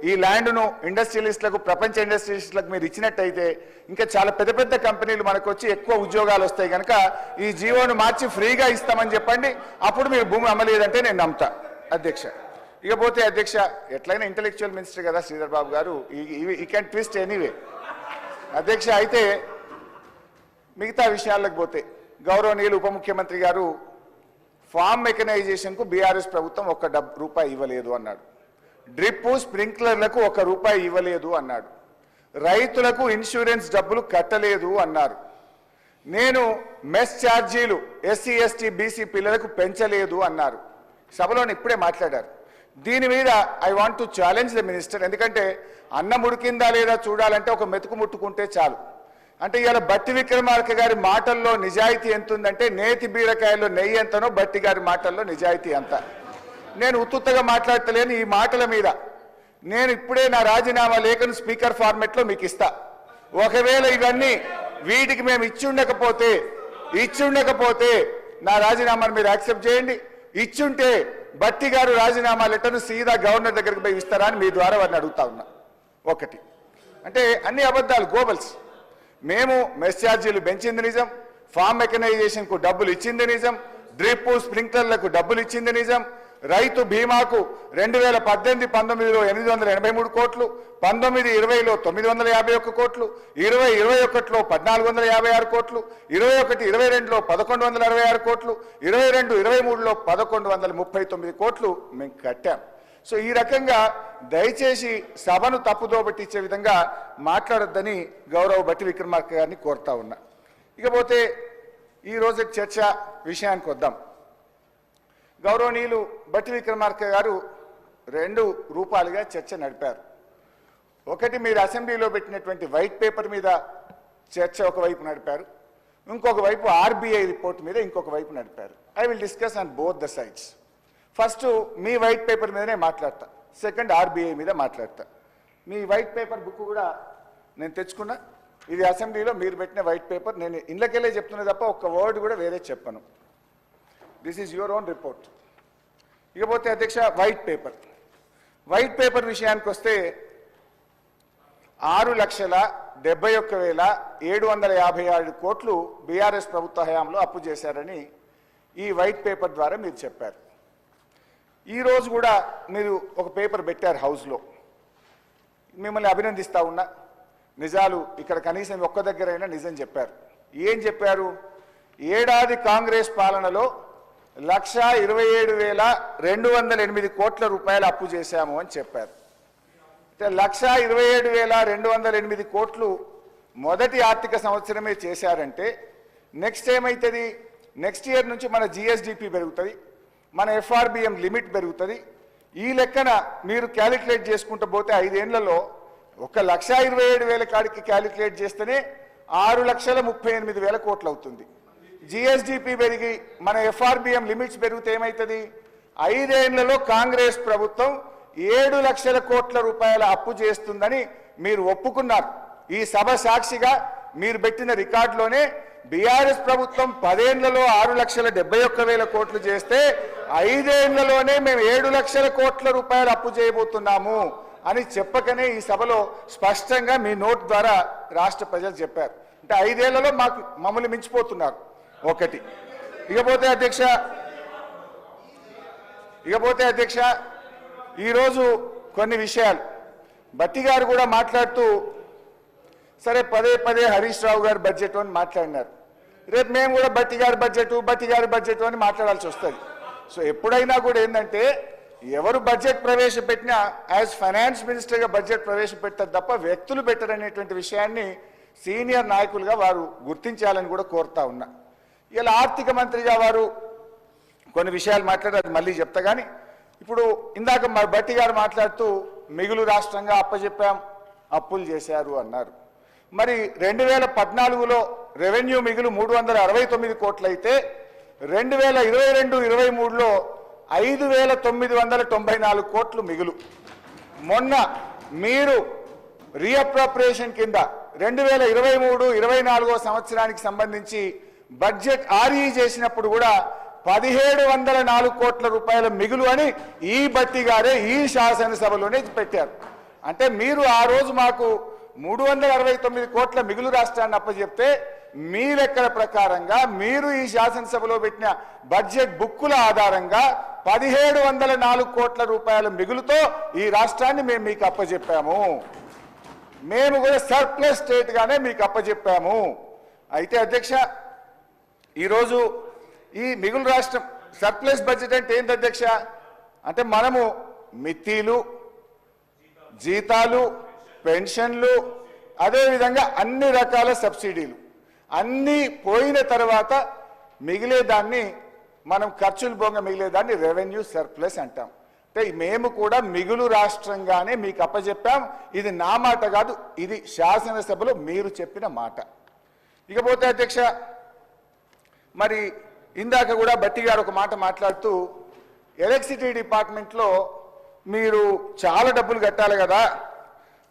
ఈ ల్యాండ్ను ఇండస్ట్రియలిస్టులకు, ప్రపంచ ఇండస్ట్రియలిస్టులకు మీరు ఇచ్చినట్టయితే ఇంకా చాలా పెద్ద పెద్ద కంపెనీలు మనకు వచ్చి ఎక్కువ ఉద్యోగాలు వస్తాయి కనుక ఈ జీవోను మార్చి ఫ్రీగా ఇస్తామని చెప్పండి. అప్పుడు మీరు భూమి అమ్మలేదంటే నేను నమ్ముతా అధ్యక్ష. ఇకపోతే అధ్యక్ష, ఎట్లయినా ఇంటెలెక్చువల్ మినిస్టర్ కదా శ్రీధర్ బాబు గారు, ఈ క్యాన్ ట్విస్ట్ ఎనీవే అధ్యక్ష. అయితే మిగతా విషయాలకు పోతే గౌరవనీయులు ఉప ముఖ్యమంత్రి గారు ఫార్మ్ మెకనైజేషన్కు బీఆర్ఎస్ ప్రభుత్వం ₹1 ఇవ్వలేదు అన్నాడు. డ్రిప్ స్ప్రింక్లర్లకు ₹1 ఇవ్వలేదు అన్నాడు. రైతులకు ఇన్సూరెన్స్ డబ్బులు కట్టలేదు అన్నారు. నేను మెస్ ఛార్జీలు ఎస్సీ ఎస్టీ బీసీ పిల్లలకు పెంచలేదు అన్నారు. సభలో ఇప్పుడే మాట్లాడారు. దీని మీద I want to challenge the minister. ఎందుకంటే అన్నం ఉడికిందా లేదా చూడాలంటే ఒక మెతుకు ముట్టుకుంటే చాలు. అంటే ఇవాళ బట్టి విక్రమార్క గారి మాటల్లో నిజాయితీ ఎంత ఉందంటే నేతి బీరకాయల్లో నెయ్యి ఎంతనో బట్టి గారి మాటల్లో నిజాయితీ అంత. నేను ఉత్తుత్తగా మాట్లాడతలేను. ఈ మాటల మీద నేను ఇప్పుడే నా రాజీనామా లేఖను స్పీకర్ ఫార్మెట్లో మీకు ఇస్తా. ఒకవేళ ఇవన్నీ వీటికి మేము ఇచ్చి ఉండకపోతే నా రాజీనామాను మీరు యాక్సెప్ట్ చేయండి. ఇచ్చుంటే బట్టి గారు రాజీనామా లెటర్ను సీదా గవర్నర్ దగ్గరికి పోయి ఇస్తారా అని మీ ద్వారా వారిని అడుగుతా ఉన్నా. ఒకటి అంటే అన్ని అబద్ధాలు, గోబల్స్. మేము మెస్ ఛార్జీలు పెంచింది నిజం, ఫార్మ్ మెకనైజేషన్కు డబ్బులు ఇచ్చింది నిజం, డ్రిప్ స్ప్రింక్లర్లకు డబ్బులు ఇచ్చింది నిజం, రైతు బీమాకు 2018-19లో 883 కోట్లు, 19-20లో 951 కోట్లు, 20-21లో 1456 కోట్లు, 21-22లో 1166 కోట్లు, 22-23లో 1139 కోట్లు మేము కట్టాం. సో ఈ రకంగా దయచేసి సభను తప్పుదో పట్టించే విధంగా మాట్లాడొద్దని గౌరవ బట్టి విక్రమార్క గారిని కోరుతా ఉన్నా. ఇకపోతే ఈరోజు చర్చ విషయానికి వద్దాం. గౌరవనీయులు బట్టి విక్రమార్క గారు 2 రూపాలుగా చర్చ నడిపారు. ఒకటి మీరు అసెంబ్లీలో పెట్టినటువంటి వైట్ పేపర్ మీద చర్చ ఒకవైపు నడిపారు, ఇంకొక వైపు ఆర్బీఐ రిపోర్ట్ మీద ఇంకొక వైపు నడిపారు. I will discuss on both the sides. First me white paper మీదనే మాట్లాడతా, సెకండ్ ఆర్బీఐ మీద మాట్లాడతా. మీ వైట్ పేపర్ బుక్ కూడా నేను తెచ్చుకున్నా. ఇది అసెంబ్లీలో మీరు పెట్టిన వైట్ పేపర్. నేను ఇళ్ళకెళ్ళే చెప్తున్నా తప్ప ఒక్క వర్డ్ కూడా వేరే చెప్పను. This is your own report. ఇకపోతే అధ్యక్ష వైట్ పేపర్ విషయానికి వస్తే 6,71,757 కోట్లు బీఆర్ఎస్ ప్రభుత్వ హయాంలో అప్పు చేశారని ఈ వైట్ పేపర్ ద్వారా మీరు చెప్పారు. ఈరోజు కూడా మీరు ఒక పేపర్ పెట్టారు హౌస్లో. మిమ్మల్ని అభినందిస్తూ ఉన్నా. నిజాలు ఇక్కడ కనీసం ఒక్క దగ్గరైనా నిజం చెప్పారు. ఏం చెప్పారు? ఏడాది కాంగ్రెస్ పాలనలో 1,27,208 కోట్ల రూపాయలు అప్పు చేశాము అని చెప్పారు. అంటే 1,27,208 కోట్లు మొదటి ఆర్థిక సంవత్సరమే చేశారంటే నెక్స్ట్ ఏమవుతుంది? నెక్స్ట్ ఇయర్ నుంచి మన జిఎస్డిపి పెరుగుతుంది, మన ఎఫ్ఆర్బిఎం లిమిట్ పెరుగుతుంది. ఈ లెక్కన మీరు క్యాలిక్యులేట్ చేసుకుంటూ పోతే 5 ఏళ్లలో 1,27,000 కాడికి క్యాలిక్యులేట్ చేస్తేనే 6,38,000 కోట్లు అవుతుంది. జిఎస్డిపి పెరిగి మన ఎఫ్ఆర్బిఎం లిమిట్స్ పెరిగితే ఏమవుతుంది? 5 ఏళ్లలో కాంగ్రెస్ ప్రభుత్వం 7 లక్షల కోట్ల రూపాయల అప్పు చేస్తుందని మీరు ఒప్పుకున్నారు. ఈ సభ సాక్షిగా మీరు పెట్టిన రికార్డులోనే బీఆర్ఎస్ ప్రభుత్వం 10 ఏళ్లలో 6,71,000 కోట్లు చేస్తే 5 ఏళ్లలోనే మేము 7 లక్షల కోట్ల రూపాయలు అప్పు చేయబోతున్నాము అని చెప్పకనే ఈ సభలో స్పష్టంగా మీ నోట్ ద్వారా రాష్ట్ర ప్రజలు చెప్పారు. అంటే 5 ఏళ్లలో మమ్మల్ని మించిపోతున్నారు. ఒకటి. ఇకపోతే అధ్యక్ష ఈరోజు కొన్ని విషయాలు బట్టి గారు కూడా మాట్లాడుతూ సరే పదే హరీష్ రావు గారి బడ్జెట్ అని మాట్లాడినారు. రేపు మేము కూడా బట్టి గారి బడ్జెట్ అని మాట్లాడాల్సి వస్తుంది. సో ఎప్పుడైనా కూడా ఏంటంటే ఎవరు బడ్జెట్ ప్రవేశపెట్టినా యాజ్ ఫైనాన్స్ మినిస్టర్గా బడ్జెట్ ప్రవేశపెట్టారు తప్ప వ్యక్తులు పెట్టరనేటువంటి విషయాన్ని సీనియర్ నాయకులుగా వారు గుర్తించాలని కూడా కోరుతా ఉన్నా. ఇలా ఆర్థిక మంత్రిగా వారు కొన్ని విషయాలు మాట్లాడారు, మళ్ళీ చెప్తా. కానీ ఇప్పుడు ఇందాక మా బట్టి గారు మాట్లాడుతూ మిగులు రాష్ట్రంగా అప్పచెప్పాం, అప్పులు చేశారు అన్నారు. మరి 2014లో రెవెన్యూ మిగులు 369 కోట్లు అయితే 2022-23లో 5,994 కోట్లు మిగులు. మొన్న మీరు రీఅప్రోప్రియేషన్ కింద 2023-24 సంవత్సరానికి సంబంధించి బడ్జెట్ ఆర్ఈ చేసినప్పుడు కూడా 1,704 కోట్ల రూపాయల మిగులు అని ఈ బట్టి గారే ఈ శాసనసభలోనే పెట్టారు. అంటే మీరు ఆ రోజు మాకు 369 కోట్ల మిగులు రాష్ట్రాన్ని అప్పచెప్తే మీ లెక్కల ప్రకారంగా మీరు ఈ శాసనసభలో పెట్టిన బడ్జెట్ బుక్కుల ఆధారంగా 1704 కోట్ల రూపాయల మిగులుతో ఈ రాష్ట్రాన్ని మేము మీకు అప్పచెప్పాము. మేము కూడా సర్ప్లస్ స్టేట్ గానే మీకు అప్పచెప్పాము. అయితే అధ్యక్ష, ఈరోజు ఈ మిగులు రాష్ట్రం సర్ప్లస్ బడ్జెట్ అంటే ఏంటి అధ్యక్ష? అంటే మనము మిత్తిలు, జీతాలు, పెన్షన్లు, అదేవిధంగా అన్ని రకాల సబ్సిడీలు అన్నీ పోయిన తర్వాత మిగిలేదాన్ని మనం ఖర్చులు పోగా మిగిలేదాన్ని రెవెన్యూ సర్ప్లస్ అంటాం. అంటే మేము కూడా మిగులు రాష్ట్రంగానే మీకు అప్పచెప్పాం. ఇది నా మాట కాదు, ఇది శాసనసభలో మీరు చెప్పిన మాట. ఇకపోతే అధ్యక్ష, మరి ఇందాక కూడా బట్టి గారు ఒక మాట మాట్లాడుతూ ఎలక్ట్రిసిటీ డిపార్ట్మెంట్లో మీరు చాలా డబ్బులు కట్టాలి కదా,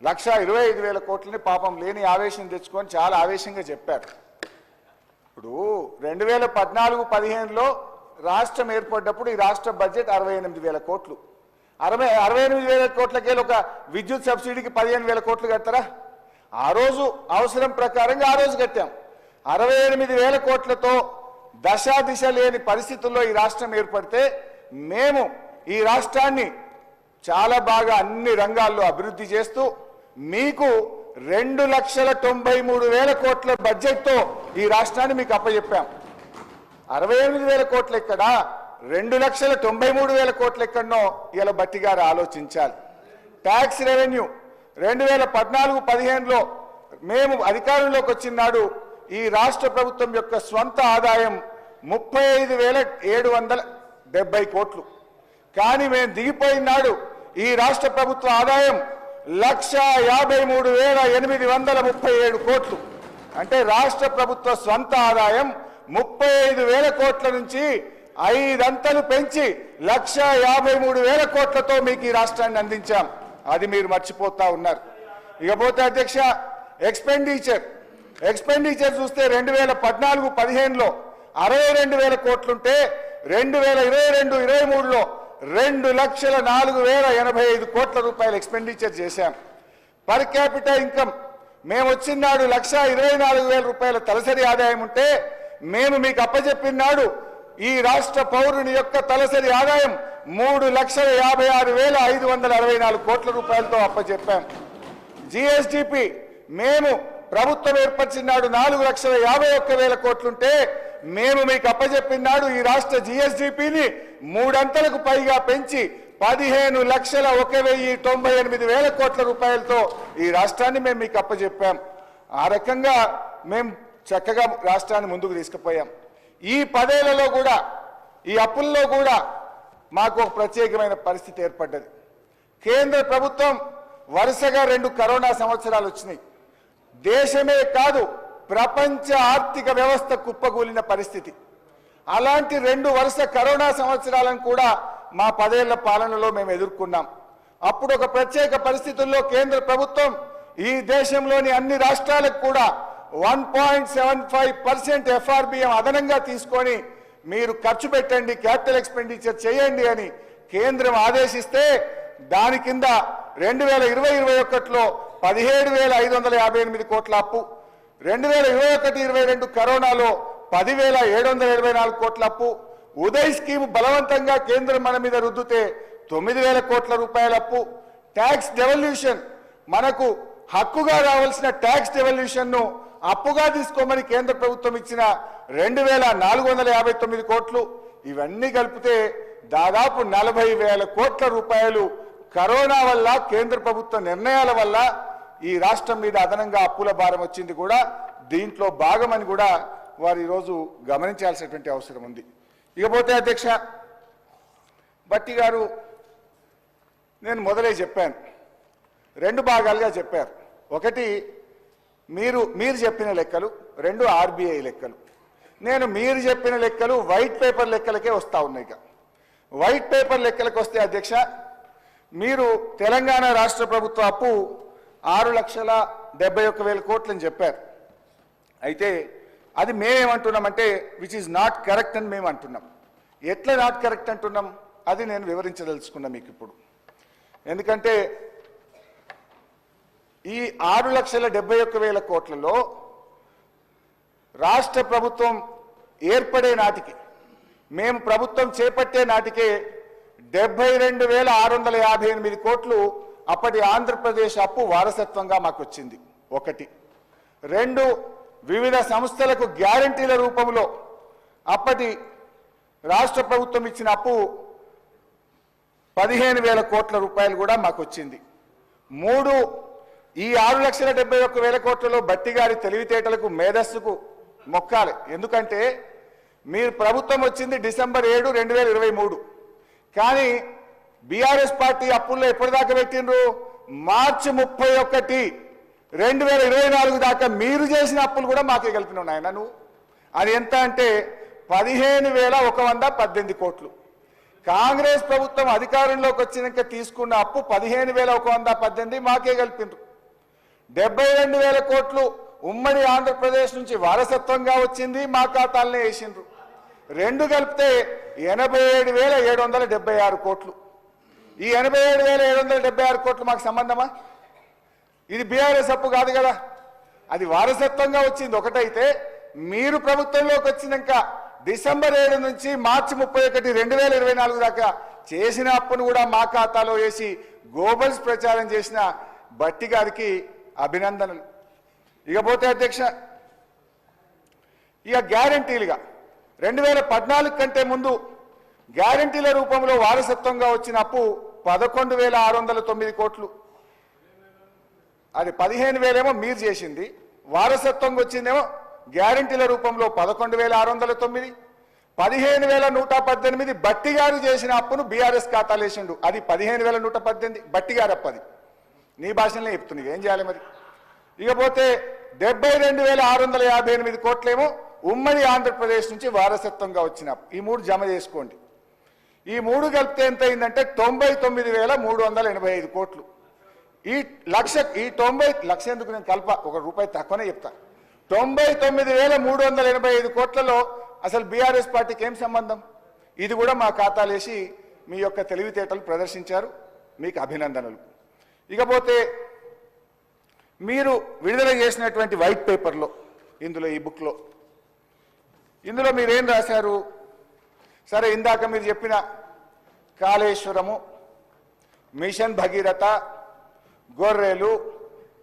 1,25,000 కోట్లని పాపం లేని ఆవేశం తెచ్చుకొని చాలా ఆవేశంగా చెప్పారు. ఇప్పుడు 2014-15లో రాష్ట్రం ఏర్పడ్డప్పుడు ఈ రాష్ట్ర బడ్జెట్ 68,000 కోట్లు. 68,000 కోట్లకే ఒక విద్యుత్ సబ్సిడీకి 15,000 కోట్లు కడతారా? ఆ రోజు అవసరం ప్రకారంగా ఆ రోజు కట్టాం. 68,000 కోట్లతో దశా దిశ లేని పరిస్థితుల్లో ఈ రాష్ట్రం ఏర్పడితే మేము ఈ రాష్ట్రాన్ని చాలా బాగా అన్ని రంగాల్లో అభివృద్ధి చేస్తూ మీకు 2,93,000 కోట్ల బడ్జెట్తో ఈ రాష్ట్రాన్ని మీకు అప్పచెప్పాం. 68,000 కోట్లు ఎక్కడ, 2,93,000 కోట్లు ఎక్కడనో ఇలా బట్టి గారు ఆలోచించాలి. ట్యాక్స్ రెవెన్యూ 2014-15లో మేము అధికారంలోకి వచ్చిన నాడు ఈ రాష్ట్ర ప్రభుత్వం యొక్క స్వంత ఆదాయం 35,770 కోట్లు. కానీ మేము దిగిపోయిన నాడు ఈ రాష్ట్ర ప్రభుత్వ ఆదాయం 1,53,837 కోట్లు. అంటే రాష్ట్ర ప్రభుత్వ స్వంత ఆదాయం 35,000 కోట్ల నుంచి 5 అంతలు పెంచి 1,53,000 కోట్లతో మీకు ఈ రాష్ట్రాన్ని అందించాం. అది మీరు మర్చిపోతా ఉన్నారు. ఇకపోతే అధ్యక్ష, ఎక్స్పెండిచర్ చూస్తే 2014-15లో 62,000 కోట్లుంటే 2022-23లో 2,04,085 కోట్ల రూపాయలు ఎక్స్పెండిచర్ చేశాం. పర్ క్యాపిటల్ ఇన్కమ్ మేము వచ్చిన నాడు 1,24,000 రూపాయల తలసరి ఆదాయం ఉంటే మేము మీకు అప్పచెప్పిన నాడు ఈ రాష్ట్ర పౌరుని యొక్క తలసరి ఆదాయం 3,56,564 కోట్ల రూపాయలతో అప్పచెప్పాం. జిఎస్డిపి మేము ప్రభుత్వం ఏర్పరిచిన నాడు 4,51,000 కోట్లుంటే మేము మీకు అప్పచెప్పిన నాడు ఈ రాష్ట్ర జిఎస్డిపిని 3 అంతలకు పైగా పెంచి 15,01,98,000 కోట్ల రూపాయలతో ఈ రాష్ట్రాన్ని మేము మీకు అప్పచెప్పాం. ఆ రకంగా మేము చక్కగా రాష్ట్రాన్ని ముందుకు తీసుకుపోయాం. ఈ 10 ఏళ్లలో కూడా ఈ అప్పుల్లో కూడా మాకు ఒక ప్రత్యేకమైన పరిస్థితి ఏర్పడ్డది. కేంద్ర ప్రభుత్వం వరుసగా 2 కరోనా సంవత్సరాలు వచ్చినాయి. దేశమే కాదు ప్రపంచ ఆర్థిక వ్యవస్థ కుప్పగూలిన పరిస్థితి. అలాంటి 2 వరుస కరోనా సంవత్సరాలను కూడా మా 10 ఏళ్ల పాలనలో మేము ఎదుర్కొన్నాం. అప్పుడు ఒక ప్రత్యేక పరిస్థితుల్లో కేంద్ర ప్రభుత్వం ఈ దేశంలోని అన్ని రాష్ట్రాలకు కూడా 1.75% FRBM అదనంగా తీసుకొని మీరు ఖర్చు పెట్టండి, క్యాపిటల్ ఎక్స్పెండిచర్ చేయండి అని కేంద్రం ఆదేశిస్తే దాని కింద 2020-21లో 17,558 కోట్ల అప్పు, 2021-22 కరోనాలో 10,774 కోట్ల అప్పు, ఉదయ్ స్కీమ్ బలవంతంగా కేంద్రం మన మీద రుద్దుతే 9,000 కోట్ల రూపాయల అప్పు, ట్యాక్స్ డెవల్యూషన్ మనకు హక్కుగా రావాల్సిన ట్యాక్స్ డెవల్యూషన్ ను అప్పుగా తీసుకోమని కేంద్ర ప్రభుత్వం ఇచ్చిన 2,459 కోట్లు. ఇవన్నీ కలిపితే దాదాపు 40,000 కోట్ల రూపాయలు కరోనా వల్ల కేంద్ర ప్రభుత్వ నిర్ణయాల వల్ల ఈ రాష్ట్రం మీద అదనంగా అప్పుల భారం వచ్చింది కూడా దీంట్లో భాగమని కూడా వారు ఈరోజు గమనించాల్సినటువంటి అవసరం ఉంది. ఇకపోతే అధ్యక్ష, బట్టి గారు నేను మొదలే చెప్పాను, 2 భాగాలుగా చెప్పారు. ఒకటి మీరు చెప్పిన లెక్కలు, 2 ఆర్బీఐ లెక్కలు. నేను మీరు చెప్పిన లెక్కలు వైట్ పేపర్ లెక్కలకే వస్తా ఉన్నాయి. వైట్ పేపర్ లెక్కలకు వస్తే అధ్యక్ష, మీరు తెలంగాణ రాష్ట్ర ప్రభుత్వ అప్పు 6,71,000 కోట్లని చెప్పారు. అయితే అది మేమేమంటున్నామంటే విచ్ ఈజ్ నాట్ కరెక్ట్ అని మేము అంటున్నాం. ఎట్లా నాట్ కరెక్ట్ అంటున్నాం అది నేను వివరించదలుచుకున్నా మీకు ఇప్పుడు. ఎందుకంటే ఈ 6,71,000 కోట్లలో రాష్ట్ర ప్రభుత్వం ఏర్పడే నాటికి మేము ప్రభుత్వం చేపట్టే నాటికే 72,658 కోట్లు అప్పటి ఆంధ్రప్రదేశ్ అప్పు వారసత్వంగా మాకు వచ్చింది. ఒకటి. రెండు, వివిధ సంస్థలకు గ్యారంటీల రూపంలో అప్పటి రాష్ట్ర ప్రభుత్వం ఇచ్చిన అప్పు 15,000 కోట్ల రూపాయలు కూడా మాకు వచ్చింది. మూడు, ఈ 6,71,000 కోట్లలో బట్టి గారి తెలివితేటలకు మేధస్సుకు మొక్కాలి. ఎందుకంటే మీరు ప్రభుత్వం వచ్చింది డిసెంబర్ 7, 2023. కానీ బీఆర్ఎస్ పార్టీ అప్పుల్లో ఎప్పటిదాకా పెట్టిండ్రు? మార్చి 31, 2024 దాకా మీరు చేసిన అప్పులు కూడా మాకే కలిపినావు నాయన నువ్వు. అది ఎంత అంటే 15,118 కోట్లు. కాంగ్రెస్ ప్రభుత్వం అధికారంలోకి వచ్చినాక తీసుకున్న అప్పు 15,118 మాకే కలిపిండ్రు. 72,000 కోట్లు ఉమ్మడి ఆంధ్రప్రదేశ్ నుంచి వారసత్వంగా వచ్చింది, మా ఖాతాలనే వేసిండ్రు. రెండు కలిపితే 87,776 కోట్లు. ఈ 87,776 కోట్లు మాకు సంబంధమా? ఇది బీఆర్ఎస్ అప్పు కాదు కదా, అది వారసత్వంగా వచ్చింది. ఒకటైతే మీరు ప్రభుత్వంలోకి వచ్చినాక డిసెంబర్ 7 నుంచి మార్చి 31, 2024 దాకా చేసిన అప్పును కూడా మా ఖాతాలో వేసి గోబల్స్ ప్రచారం చేసిన బట్టి గారికి అభినందనలు. ఇకపోతే అధ్యక్ష, ఇక గ్యారంటీలుగా 2014 కంటే ముందు గ్యారంటీల రూపంలో వారసత్వంగా వచ్చిన అప్పు 11,609 కోట్లు. అది 15,000 ఏమో మీరు చేసింది, వారసత్వంగా వచ్చిందేమో గ్యారంటీల రూపంలో 11,609. 15,118 బట్టి గారు చేసిన అప్పును బీఆర్ఎస్ ఖాతాలు వేసిండు, అది 15,118 బట్టి గారు అప్పది. నీ భాషలో చెప్తుంది, ఏం చేయాలి మరి? ఇకపోతే 72,658 కోట్లేమో ఉమ్మడి ఆంధ్రప్రదేశ్ నుంచి వారసత్వంగా వచ్చిన ఈ మూడు జమ చేసుకోండి. ఈ మూడు కలిపితే ఎంత అయిందంటే 99,385 కోట్లు. ఈ 90 లక్ష ఎందుకు నేను కల్ప, ₹1 తక్కువనే చెప్తా. 99,385 కోట్లలో అసలు బీఆర్ఎస్ పార్టీకి ఏం సంబంధం? ఇది కూడా మా ఖాతాలు వేసి మీ యొక్క తెలివితేటలు ప్రదర్శించారు, మీకు అభినందనలు. ఇకపోతే మీరు విడుదల చేసినటువంటి వైట్ పేపర్లో, ఇందులో ఈ బుక్లో, ఇందులో మీరేం రాశారు? సరే, ఇందాక మీరు చెప్పిన కాళేశ్వరము, మిషన్ భగీరథ, గొర్రెలు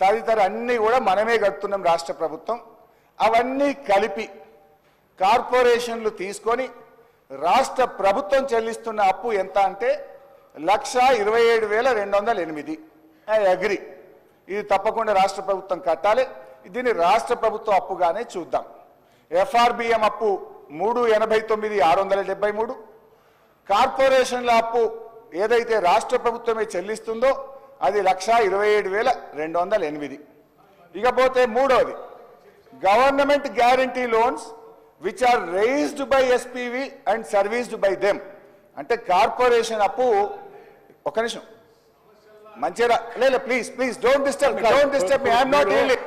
తదితర అన్నీ కూడా మనమే కడుతున్నాం రాష్ట్ర ప్రభుత్వం. అవన్నీ కలిపి కార్పొరేషన్లు తీసుకొని రాష్ట్ర ప్రభుత్వం చెల్లిస్తున్న అప్పు ఎంత అంటే 1,27,208. ఐ అగ్రి, ఇది తప్పకుండా రాష్ట్ర ప్రభుత్వం కట్టాలి. దీన్ని రాష్ట్ర ప్రభుత్వ అప్పుగానే చూద్దాం. ఎఫ్ఆర్బిఎం అప్పు 389,673. కార్పొరేషన్ల అప్పు ఏదైతే రాష్ట్ర ప్రభుత్వమే చెల్లిస్తుందో అది 1,27,208. ఇకపోతే మూడవది, government guarantee loans which are raised by SPV and serviced by them. అంటే కార్పొరేషన్ అప్పు, ఒక నిమిషం మంచిగా లేదు, please please don't disturb me, don't disturb me, I'm not really.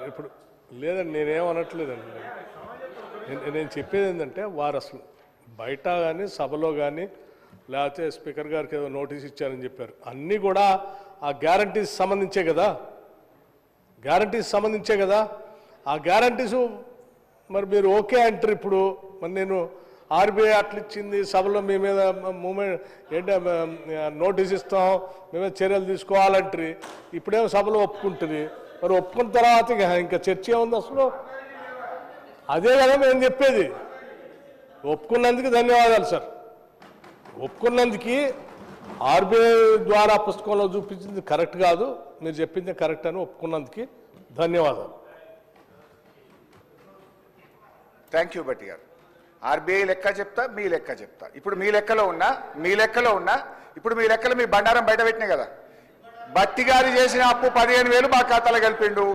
ఇప్పుడు లేదండి, నేనేమనట్లేదండి. నేను చెప్పేది ఏంటంటే, వారు అసలు బయట కానీ సభలో కానీ లేకపోతే స్పీకర్ గారికి ఏదో నోటీస్ ఇచ్చారని చెప్పారు, అన్నీ కూడా ఆ గ్యారంటీస్ సంబంధించే కదా, గ్యారంటీస్ సంబంధించే కదా. ఆ గ్యారంటీసు మరి మీరు ఓకే అంటారు. ఇప్పుడు మరి నేను ఆర్బీఐ అట్లా ఇచ్చింది, సభలో మీ మీద మూమెంట్ ఏంటి నోటీస్ ఇస్తాం, మేమే చర్యలు తీసుకోవాలంటారు. ఇప్పుడేమో సభలో ఒప్పుకుంటుంది, మరి ఒప్పుకున్న తర్వాత ఇంకా చర్చ ఏముంది అసలు? అదే కదా మేము చెప్పేది. ఒప్పుకున్నందుకు ధన్యవాదాలు సార్. ఒప్పుకున్నందుకు ఆర్బీఐ ద్వారా పుస్తకంలో చూపించింది కరెక్ట్ కాదు, మీరు చెప్పింది కరెక్ట్ అని ఒప్పుకున్నందుకు ధన్యవాదాలు. థ్యాంక్ యూ బట్టి గారు. ఆర్బీఐ లెక్క చెప్తా, మీ లెక్క చెప్తా. ఇప్పుడు మీ లెక్కలో ఉన్నా ఇప్పుడు మీ లెక్కలు మీ బండారం బయట పెట్టినాయి కదా. బట్టి గారు చేసిన అప్పు 15,000 మా ఖాతాలో కలిపిండు.